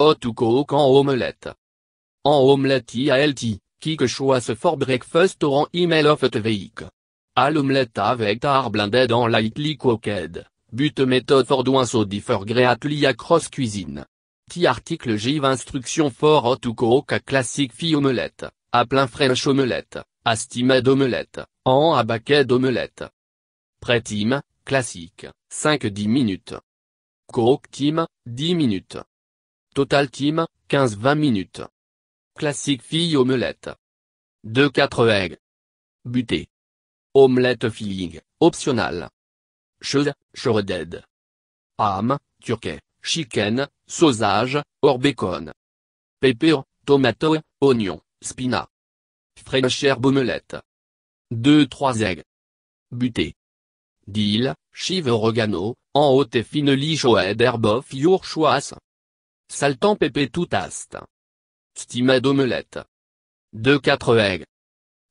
Hot ou cook en omelette. En omelette IALT, que choice for breakfast or email of the week. À l'omelette avec tar blended en lightly cooked, but method for doing so differ greatly across cuisine. Article J instruction for hot to cook a classic fille omelette, à plein French omelette, à steamed omelette, en à baked omelette. Pré-time, classique, 5-10 minutes. Cook time, 10 minutes. Total time, 15-20 minutes. Classique fille omelette. 2-4 eggs. Buté. Omelette filling, optional. Shredded. Ham, turkey, chicken, sausage, or bacon. Pepper, tomato, oignon, spinach. French herb omelette. 2-3 eggs. Buté. Dill, chive oregano, en haute et finely choed herb of your choice. Saltan pépé tout taste. Steamed omelette. 2-4 eggs.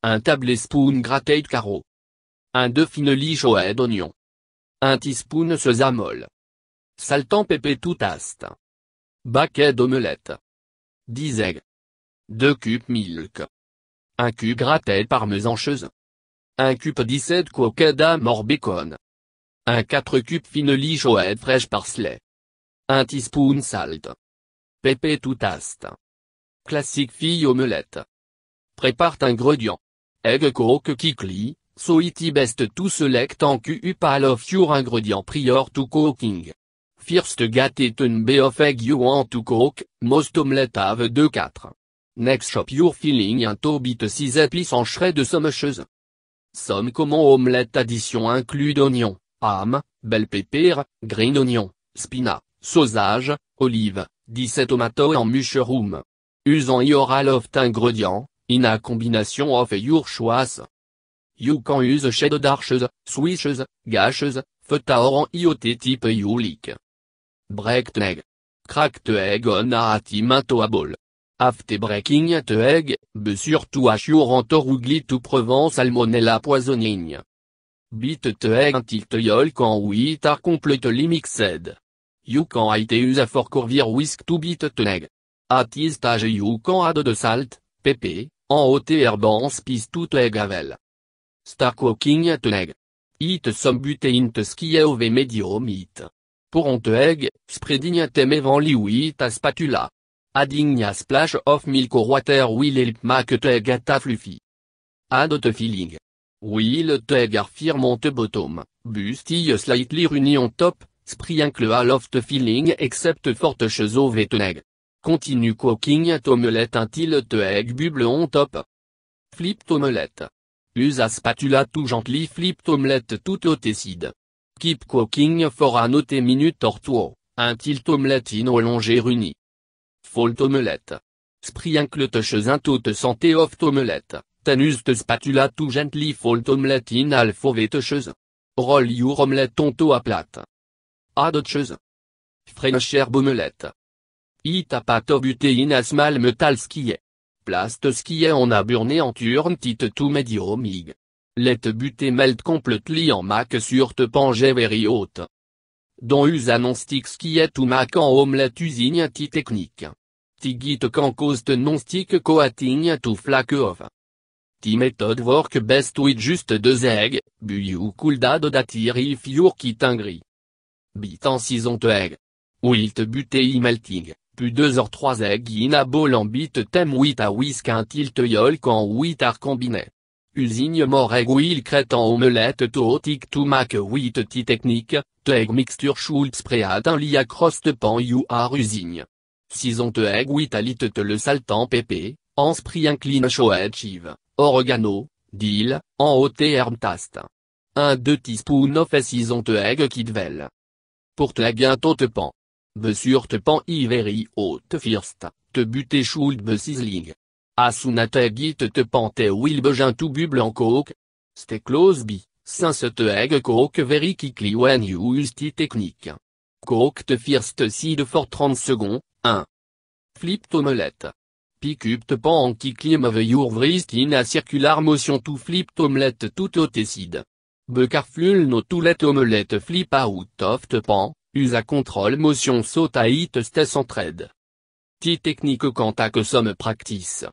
Un tablespoon grated carreau. 1-2 finely choed oignon. 1 teaspoon sesamol. Saltan pépé tout taste. Baked omelette. 10 eggs. 2 cubes milk. 1 cube grated parmesan-cheuse. 1 cube 17 cooked ham or bacon. 4 cubes finely choed fresh parsley. 1 teaspoon salt. Pépé tout taste. Classique fille omelette. Prépare ingrédients. Egg cook quickly, so it best to select en all of your ingredient prior to cooking. First get it an of egg you want to cook, most omelette have 2-4. Next chop your filling into bit 6 épices en shred sommecheuse. Some common omelette addition include oignon, ham, bell pepper, green onion, spinach, sausage, olive, 17 tomato en mushroom. Usant your all of ingredient, in a combination of your choice. You can use cheddar cheese, Swiss cheese, gâcheuse, feta or en IOT type you like. Break the egg. Crack the egg on a team into a bowl. After breaking the egg, be sure to assure entourugly to prevent salmonella poisoning. Beat the egg until the yolk and white are completely mixed. You can add use a fork or whisk to beat the egg. At this stage you can add the salt, pepper, en haute herbe en spice to the egg avel. Start cooking the egg. Eat some butter in the skie of a medium heat. Pour on the egg, spreading them evenly with a spatula. Adding a splash of milk or water will help make the egg at fluffy. Add the filling. While the egg are firm on the bottom, busty slightly runny on top, sprinkle all of the filling except for the cheese of the egg. Continue cooking the omelette until the egg bubble on top. Flip the omelette. Use a spatula to gently flip the omelette to the side. Keep cooking for another minute or 2, until the omelette is no longer runny. Fold omelette. Sprinkle the cheese into the center of the omelette, then use the spatula to gently fold omelette in half of the cheese. Roll your omelette onto a plate. Add the cheese. French herb omelette. Eat a pat of butter in a small metal skillet. Place the skillet on a burner and turn it to medium heat. Let butter melt completely en make sur the pan very hot. Don't use a non-stick skillet to make en omelette using the technique. It can cause the non-stick coating to flake off. The method work best with just 2 eggs, but you could add that if you're angry. Beat en season the egg. Wilt butter melting, puis 2 or 3 eggs in a bowl and beat them with a whisk until the yolk and white are combined. Using more egg will create an omelette too thick to make with the technique, the egg mixture should spread evenly across the pan you are using. Season the egg with a little salt and pepper, en sprinkling choed chive, oregano, dill, en haute herbe taste. 1-2 teaspoons of season the egg kidvel. Pour the egg into the pan. Be sure the pan is very hot first, the butter should be sizzling. As soon as the egg hit the pan the will begin to bubble and cook. Stay close by, since the egg cook very quickly when you use the technique. Cook the first side for 30 seconds. 1. Flip the omelette. Pick up the pan and quickly move your wrist in a circular motion to flip the omelette to the side. Be careful not to let omelette flip out of the pan, use a control motion so that it stays centered. Ti technique quanta que some practice.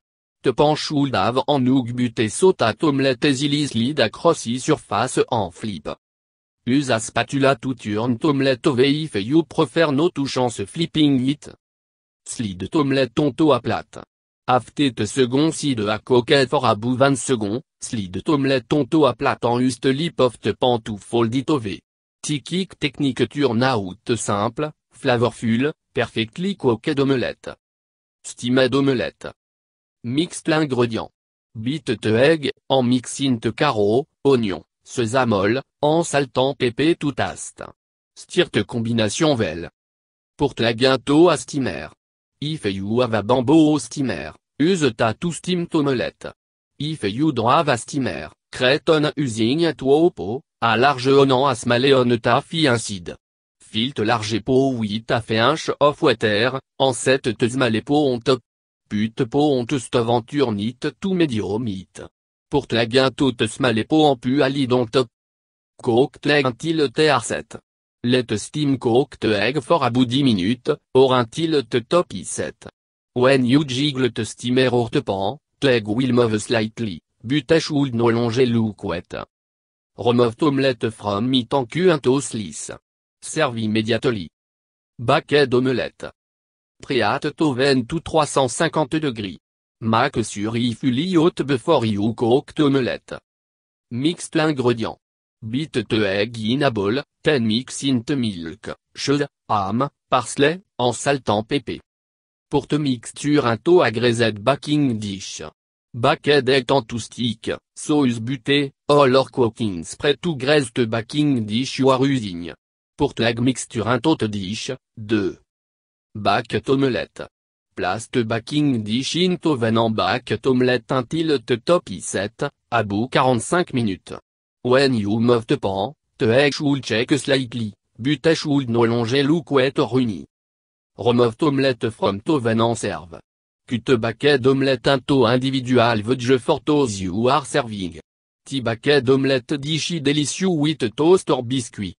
Te penchoul d'ave en noug buté sauta omelette easilis lead accrossi surface en flip. Use a spatula tout turn omelette oveif you prefer no touchant ce flipping it. Slide omelette tonto à plate. Aftet second si de à coquette for à bout 20 secondes, slide omelette tonto à plate en ust lip of te pantoufle dit ove. Ti-kick technique turn out simple, flavorful, perfectly coquette d'omelette. Steamed omelette. Mixte l'ingrédient. Beat te egg, en mixin te carreau, oignon, sesamol, en saltant pépé tout ast. Stir te combination vel. Pour la gâteau à steamer. If you have a bamboo au steamer, use ta tout steam omelette. If you drive a steamer, creton using at wopo, à large onan a smaleon ta fi incide. Filte large po 8 a fait inch of water, en 7 te smale po on top. Pute po on te staventure nit tout medium it. Pour la gâteau te smale po en pu ali don top. Cooked egg until te R7. Let steam cooked egg for a bout 10 minutes, or until te top i7. When you jiggle te steamer or te pan, te egg will move slightly, but should no longer look wet. Remove omelette from meat en cul into slice. Serve immediately. Bucket d'omelette. Preheat oven to 350 degrés. Make sur fully hot before you cook omelette. Mix l'ingrédient. Beat the egg in a bowl, then mix in the milk, sugar, ham, parsley, en saltant pépé. Pour te mixture un to agrézed baking dish. Bucket egg en to stick, sauce buté, all or cooking spray to graze te baking dish you are using. Pour la mixture un to dish, 2. Bucket omelette. Place te baking dish in oven en bucket omelette until te top i7, à bout 45 minutes. When you move the pan, the egg should check slightly, but should no longer look wet or runny. Remove omelette from oven en serve. Cut bucket omelette into individual veg for those you are serving. Ti bucket omelette dish delicious with toast or biscuit.